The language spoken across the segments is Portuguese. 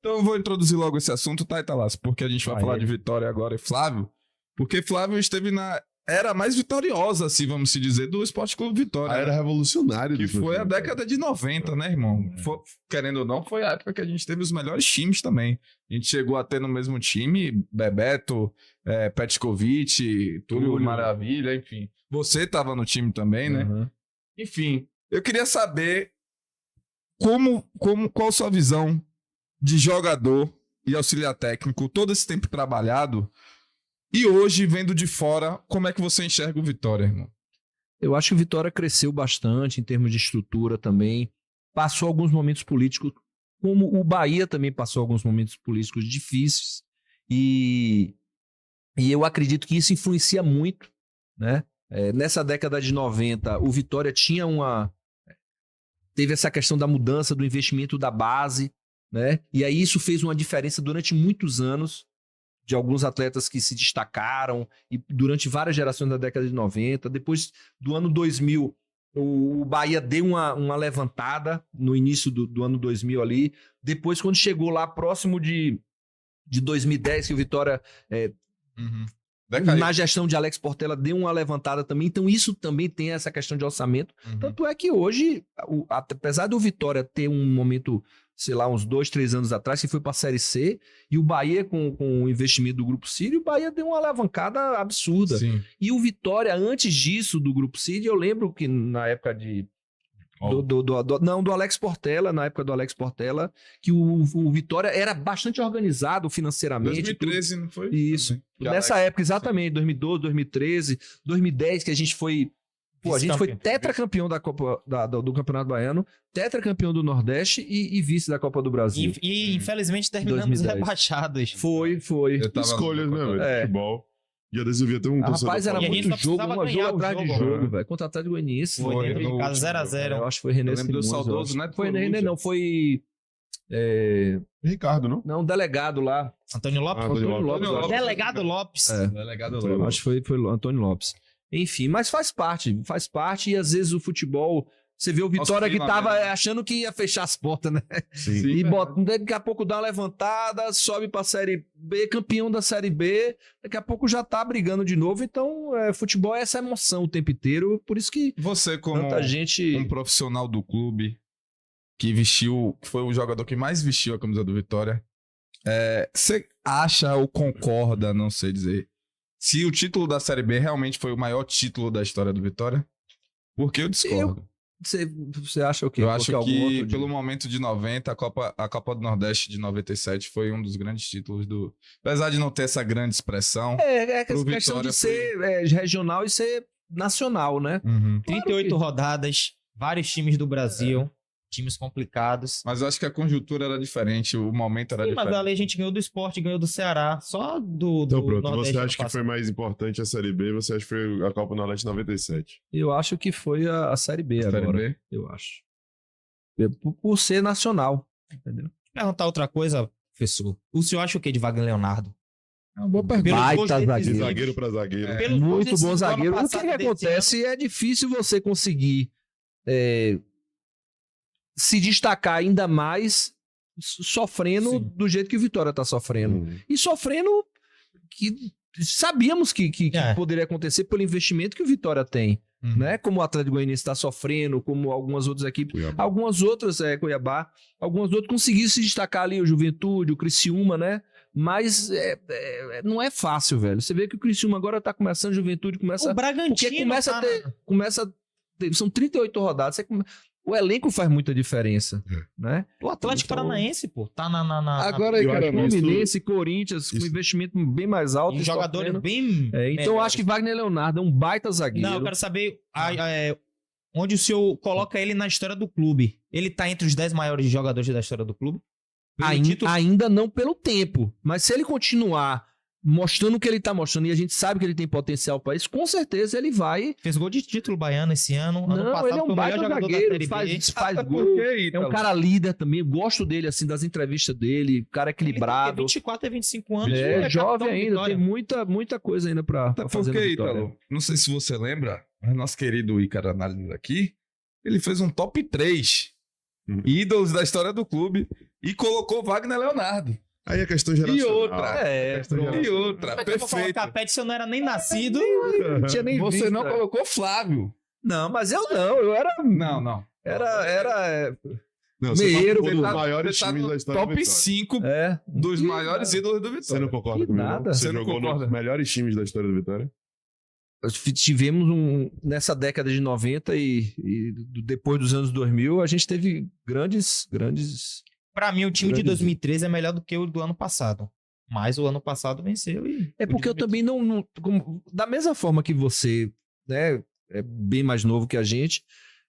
Então eu vou introduzir logo esse assunto, tá, Italas? Porque a gente vai falar de Vitória agora e Flávio. Porque Flávio esteve na era mais vitoriosa, assim, vamos se dizer, do Sport Clube Vitória. A era revolucionária. Que foi a década de 90, né, irmão? Querendo ou não, foi a época que a gente teve os melhores times também. A gente chegou a ter no mesmo time Bebeto, Petkovic, Túlio Maravilha, enfim. Você tava no time também, né? Enfim, eu queria saber qual sua visão de jogador e auxiliar técnico, todo esse tempo trabalhado, e hoje, vendo de fora, como é que você enxerga o Vitória, irmão? Eu acho que o Vitória cresceu bastante em termos de estrutura também, passou alguns momentos políticos, como o Bahia também passou alguns momentos políticos difíceis, e eu acredito que isso influencia muito, né? Nessa década de 90, o Vitória teve essa questão da mudança do investimento da base, né? E aí isso fez uma diferença durante muitos anos, de alguns atletas que se destacaram e durante várias gerações da década de 90. Depois do ano 2000, o Bahia deu uma levantada no início do ano 2000 ali. Depois, quando chegou lá próximo de 2010, que o Vitória, na gestão de Alex Portela, deu uma levantada também. Então, isso também tem essa questão de orçamento. Tanto é que hoje, apesar do Vitória ter um momento, sei lá, uns 2, 3 anos atrás, que foi para a Série C, e o Bahia com o investimento do Grupo Sírio, o Bahia deu uma alavancada absurda. Sim. E o Vitória, antes disso, do Grupo Sírio, eu lembro que na época do Alex Portela, na época do Alex Portela, que o Vitória era bastante organizado financeiramente. 2013, não foi? Isso. Nessa época, exatamente, 2012, 2013, 2010, que a gente foi... Pô, a gente foi tetracampeão da Copa do Campeonato Baiano, tetracampeão do Nordeste e vice da Copa do Brasil. E infelizmente terminamos rebaixados. Foi. Escolhas, né, velho? Futebol. E às vezes eu via ter um rapaz, era muito jogo, um jogo atrás de jogo, velho. Contra o Atlético Goianiense. Foi dentro de casa, 0x0. Eu acho que foi René. Eu lembro do saudoso, né? Foi René, não. Foi... Ricardo, não? Não, delegado lá. Antônio Lopes? Antônio Lopes. Delegado Lopes. Delegado Lopes. Acho que foi Antônio Lopes. Enfim, mas faz parte e às vezes o futebol... Você vê o Vitória que tava achando que ia fechar as portas, né? Sim. E daqui a pouco dá uma levantada, sobe pra Série B, campeão da Série B, daqui a pouco já tá brigando de novo. Então, futebol é essa emoção o tempo inteiro, por isso que você, como tanta gente... um profissional do clube, que foi o jogador que mais vestiu a camisa do Vitória, você acha ou concorda, não sei dizer, se o título da Série B realmente foi o maior título da história do Vitória? Porque eu discordo. Você acha o quê? Eu acho que pelo momento de 90, a Copa do Nordeste de 97 foi um dos grandes títulos do... Apesar de não ter essa grande expressão. É questão de ser regional e ser nacional, né? 38 rodadas, vários times do Brasil, times complicados. Mas eu acho que a conjuntura era diferente, o momento era diferente. Mas ali a gente ganhou do Sport, ganhou do Ceará, só do Então pronto, Nordeste. você acha que foi mais importante a Série B, você acha que foi a Copa Nordeste 97? Eu acho que foi a Série B agora. Série B? Eu acho. Por ser nacional, entendeu? Perguntar outra coisa, professor. O senhor acha o que de Wagner Leonardo? É uma boa pergunta. Baita zagueiro. Zagueiro pra zagueiro. Muito bom zagueiro. O que acontece é difícil você conseguir se destacar ainda mais sofrendo do jeito que o Vitória tá sofrendo. E sofrendo que sabíamos que poderia acontecer pelo investimento que o Vitória tem. Né? Como o Atlético Goianiense está sofrendo, como algumas outras equipes. Cuiabá. Algumas outras, Cuiabá. Algumas outras conseguiram se destacar ali, o Juventude, o Criciúma, né? Mas não é fácil, velho. Você vê que o Criciúma agora tá começando, o Juventude começa... O Bragantino porque começa a ter... São 38 rodadas, o elenco faz muita diferença, né? O Atlético Paranaense, pô, tá na agora aí, cara, Fluminense, Corinthians, com investimento bem mais alto. Um jogador bem... então eu acho que Wagner Leonardo é um baita zagueiro. Não, eu quero saber onde o senhor coloca ele na história do clube. Ele tá entre os 10 maiores jogadores da história do clube? Ainda não pelo tempo, mas se ele continuar mostrando o que ele tá mostrando, e a gente sabe que ele tem potencial para isso, com certeza ele vai... Fez gol de título baiano esse ano. Não, ano passado, ele é um baita zagueiro, faz gol, é um cara líder também, eu gosto dele, assim, das entrevistas dele, cara equilibrado. Ele tem 24 a 25 anos. Jovem ainda, tem muita coisa ainda pra fazer na Vitória. Ítalo, não sei se você lembra, mas nosso querido Ícaro Análise aqui, ele fez um top 3 ídolos da história do clube, e colocou Wagner Leonardo. Aí a questão geracional. E outra, Como é que eu vou perfeito. colocar Pet se eu não era nem nascido? Não tinha nem Você visto, não né? colocou Flávio. Não, mas eu não. Eu era... Não. Era Não, Meiro, você você tá tá- dos maiores você tá times no da história do top Vitória. 5 é. dos Que maiores nada. ídolos do Você Vitória. não concorda Que comigo, nada. não? Você Você não jogou concorda? nos melhores times da história do Vitória? Nós tivemos nessa década de 90 e depois dos anos 2000, a gente teve grandes... Pra mim, o time de Grande 2013 é melhor do que o do ano passado. Mas o ano passado venceu e... É porque eu também não da mesma forma que você, né, é bem mais novo que a gente,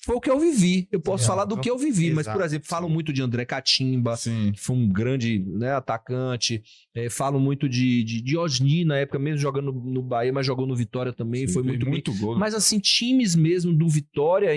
foi o que eu vivi. Eu posso Exato. falar do que eu vivi, mas, por Exato, exemplo, falo muito de André Catimba, Sim. que foi um grande, né, atacante. Falo muito de Osni, na época, mesmo jogando no Bahia, mas jogou no Vitória também, foi muito bem. muito gol. Mas, assim, times mesmo do Vitória,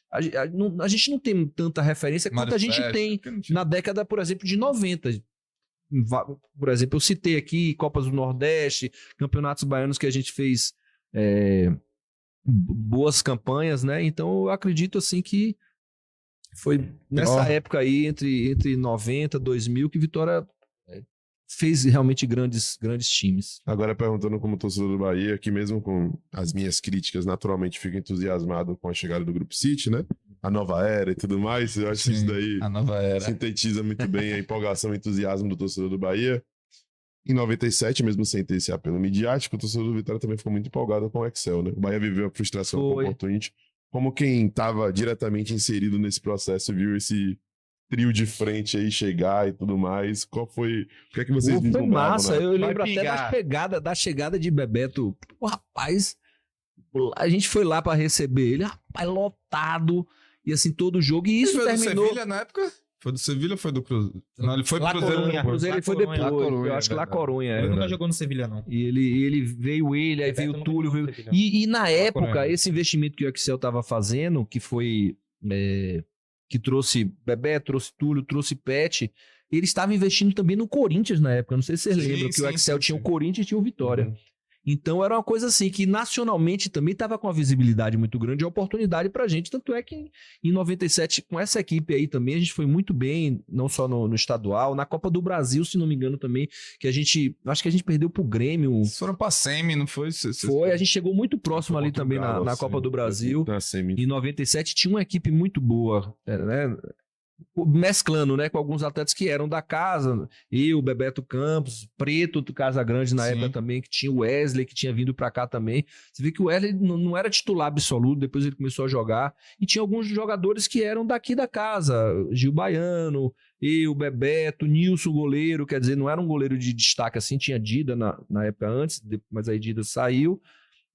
a gente não tem tanta referência quanto a gente tem na década, por exemplo, de 90. Por exemplo, eu citei aqui Copas do Nordeste, campeonatos baianos que a gente fez boas campanhas, né? Então eu acredito assim que foi nessa época aí, entre 90 e 2000, que Vitória fez realmente grandes times. Agora perguntando como torcedor do Bahia, que mesmo com as minhas críticas, naturalmente fico entusiasmado com a chegada do Grupo City, né? A nova era e tudo mais. Eu acho que isso daí A nova era. sintetiza muito bem a empolgação e entusiasmo do torcedor do Bahia. Em 97, mesmo sem ter esse apelo midiático, o torcedor do Vitória também ficou muito empolgado com o Excel, né? O Bahia viveu a frustração com o Foi. Porto Inter. Como quem estava diretamente inserido nesse processo viu esse trio de frente aí chegar e tudo mais, qual foi... O que é que vocês Foi vislumbravam, massa, né? eu lembro até pingar. da chegada de Bebeto. O rapaz, a gente foi lá pra receber ele, rapaz, lotado, e assim, todo o jogo, e isso Foi do terminou... Sevilha na época? Foi do Sevilha ou foi do Cruzeiro? Não, ele foi pro La Cruzeiro Coruña. depois. Cruzeiro ele foi La Coruña. depois, La Coruña, eu acho que lá verdade. Coruña, Ele é. nunca jogou no Sevilha, não. E ele veio ele, aí veio o Bebeto Túlio, nunca veio... jogou no Sevilha. E na época, Coruña. esse investimento que o Excel estava fazendo, que foi... que trouxe Bebeto, trouxe Túlio, trouxe Pet, ele estava investindo também no Corinthians na época, não sei se vocês Sim, lembram, que sim, o Excel sim, tinha sim. o Corinthians e tinha o Vitória. Então era uma coisa assim que nacionalmente também estava com uma visibilidade muito grande e oportunidade pra gente, tanto é que em 97 com essa equipe aí também a gente foi muito bem, não só no estadual, na Copa do Brasil, se não me engano também, que acho que a gente perdeu pro Grêmio, Vocês foram pra semi, não foi? a gente chegou muito próximo ali também na Portugal, Copa assim, do Brasil. Na semi. Em 97 tinha uma equipe muito boa, né? Mesclando, né, com alguns atletas que eram da casa, eu, Bebeto Campos, Preto do Casa Grande na Sim. época também, que tinha o Wesley, que tinha vindo pra cá também. Você vê que o Wesley não era titular absoluto, depois ele começou a jogar, e tinha alguns jogadores que eram daqui da casa, Gil Baiano, eu, Bebeto, Nilson, goleiro, quer dizer, não era um goleiro de destaque assim, tinha Dida na época antes, mas aí Dida saiu.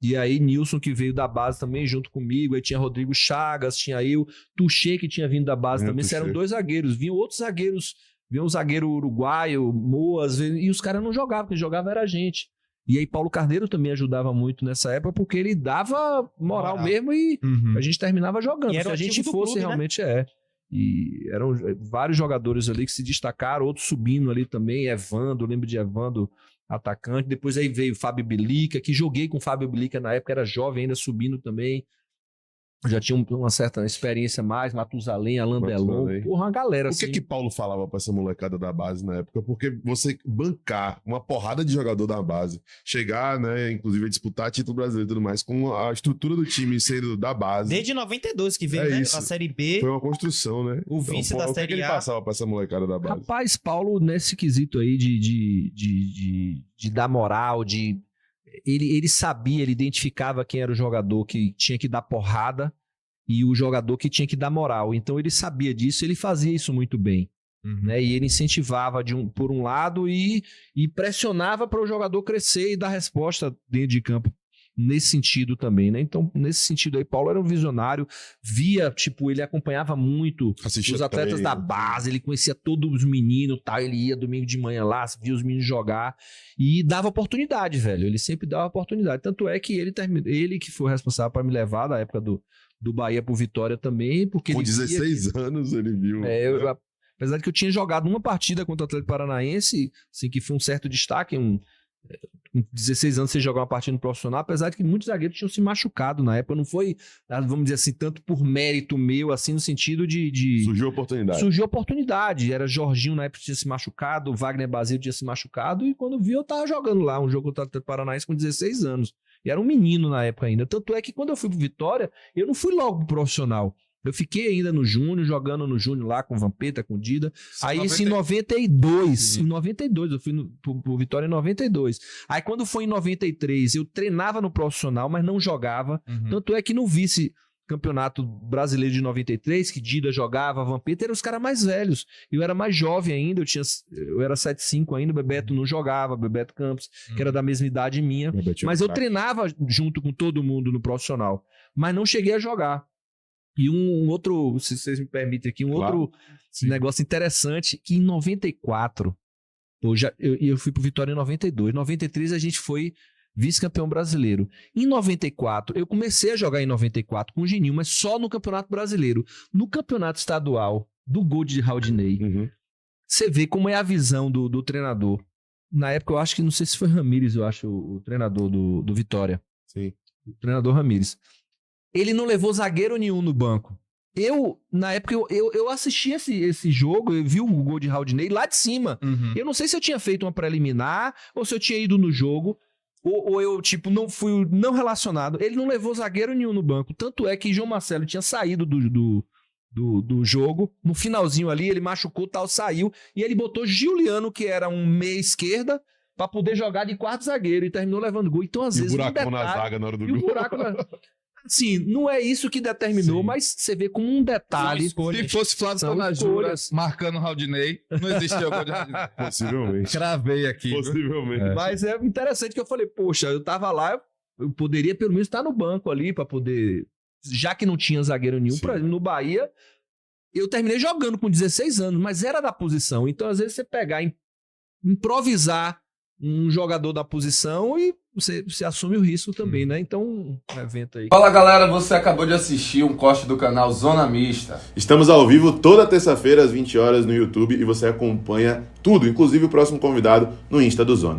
E aí, Nilson, que veio da base também, junto comigo. Aí tinha Rodrigo Chagas, tinha eu, Tuchê, que tinha vindo da base também. Tuchê. Eram 2 zagueiros. Vinham outros zagueiros. Vinha um zagueiro uruguaio, Moas, e os caras não jogavam, quem jogava era a gente. E aí, Paulo Carneiro também ajudava muito nessa época, porque ele dava moral mesmo e a gente terminava jogando. E era Se a o gente ativo do fosse clube, né? realmente, E eram vários jogadores ali que se destacaram, outros subindo ali também. Evandro, lembro de Evandro, atacante. Depois aí veio Fábio Bilica, que joguei com o Fábio Bilica na época, era jovem ainda, subindo também. Já tinha uma certa experiência mais, Matusalém, Alain Delon, Matusalém. porra, uma galera O que assim. que Paulo falava pra essa molecada da base na época? Porque você bancar uma porrada de jogador da base, chegar, né, inclusive a disputar título brasileiro e tudo mais, com a estrutura do time sendo da base, Desde 92 que veio, É né? isso. A Série B. foi uma construção, né? O vice da o que Série ele A. passava pra essa molecada da base? Rapaz, Paulo, nesse quesito aí de dar moral, ele sabia, ele identificava quem era o jogador que tinha que dar porrada e o jogador que tinha que dar moral. Então ele sabia disso, ele fazia isso muito bem. Né? E ele incentivava por um lado e pressionava para o jogador crescer e dar resposta dentro de campo. Nesse sentido também, né? Então, nesse sentido aí, Paulo era um visionário, via, tipo, ele acompanhava muito Assistia os atletas treino. da base, ele conhecia todos os meninos, tá? Ele ia domingo de manhã lá, via os meninos jogar e dava oportunidade, velho. Ele sempre dava oportunidade. Tanto é que ele que foi responsável para me levar da época do Bahia pro Vitória também, porque Com ele via 16 anos ele viu. apesar de que eu tinha jogado uma partida contra o Atlético Paranaense, assim, que foi um certo destaque, Com 16 anos você jogar uma partida no profissional, apesar de que muitos zagueiros tinham se machucado na época. Não foi, vamos dizer assim, tanto por mérito meu, assim, no sentido de... Surgiu a oportunidade. Surgiu a oportunidade. Era Jorginho na época que tinha se machucado, Wagner Basílio tinha se machucado, e quando vi eu tava jogando lá um jogo contra o Atlético Paranaense com 16 anos. E era um menino na época ainda. Tanto é que quando eu fui pro Vitória, eu não fui logo pro profissional. Eu fiquei ainda no Júnior, jogando no Júnior lá com Vampeta, com Dida. Aí isso em 92. Em 92, eu fui pro Vitória em 92. Aí quando foi em 93, eu treinava no profissional, mas não jogava. Tanto é que no vice-campeonato brasileiro de 93, que Dida jogava, Vampeta, eram os caras mais velhos. Eu era mais jovem ainda, eu era 7'5" ainda, o Bebeto não jogava, Bebeto Campos, que era da mesma idade minha. Mas eu treinava junto com todo mundo no profissional, mas não cheguei a jogar. E um outro, se vocês me permitem aqui, outro negócio interessante, que em 94, eu fui pro Vitória em 92, em 93 a gente foi vice-campeão brasileiro. Em 94, eu comecei a jogar em 94 com o Geninho, mas só no Campeonato Brasileiro. No Campeonato Estadual, do gol de Raudinei, você vê como é a visão do treinador. Na época, eu acho que, não sei se foi Ramires, eu acho, o treinador do Vitória. Sim. O treinador Ramires. Ele não levou zagueiro nenhum no banco. Na época, eu assisti esse jogo, eu vi o gol de Raudinei lá de cima. Eu não sei se eu tinha feito uma preliminar, ou se eu tinha ido no jogo, ou eu, tipo, não fui não relacionado. Ele não levou zagueiro nenhum no banco. Tanto é que João Marcelo tinha saído do jogo. No finalzinho ali, ele machucou, tal, saiu. E ele botou Giuliano, que era um meia esquerda, pra poder jogar de quarto zagueiro. E terminou levando gol. Então, às vezes, o buracão na zaga na hora do gol. Sim, não é isso que determinou, mas você vê como um detalhe. Se fosse Flávio Tonajura marcando o Raudinei, não existia o gol de Raudinei. Possivelmente. Cravei aqui. Possivelmente. Mas é interessante que eu falei, poxa, eu tava lá, eu poderia pelo menos estar no banco ali pra poder... Já que não tinha zagueiro nenhum, por exemplo, no Bahia, eu terminei jogando com 16 anos, mas era da posição. Então, às vezes, você pegar, improvisar um jogador da posição e você assume o risco também, né? Então, um evento aí. Fala galera, você acabou de assistir um corte do canal Zona Mista. Estamos ao vivo toda terça-feira às 20 horas no YouTube e você acompanha tudo, inclusive o próximo convidado no Insta do Zona.